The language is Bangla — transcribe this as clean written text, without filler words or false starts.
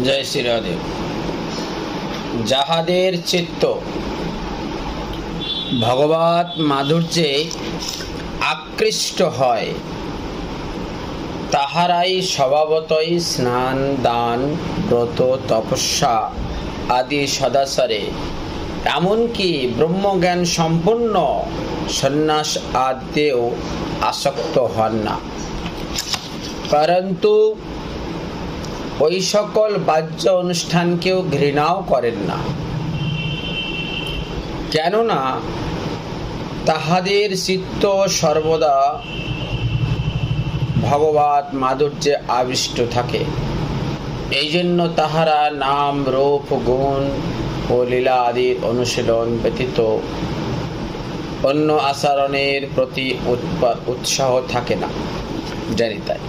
জয় শ্রী রাধে। যাহাদের চিত্ত ভগবত মাধুর্যে আকৃষ্ট হয় তাহারাই স্বভাবতই স্নান দান ব্রত তপস্যা আদি সদাচারে এমনকি ব্রহ্মজ্ঞান সম্পন্ন সন্ন্যাস আদিতেও আসক্ত হন না, পরন্তু ওই সকল বাহ্য অনুষ্ঠানকেও ঘৃণাও করেন না। কেননা তাহাদের চিত্ত সর্বদা ভগবত মাধুর্যে আবিষ্ট থাকে। এই জন্য তাহারা নাম রূপ গুণ ও লীলা আদির অনুশীলন ব্যতীত অন্য আচরণের প্রতি উৎসাহ থাকে না, জানি তাই।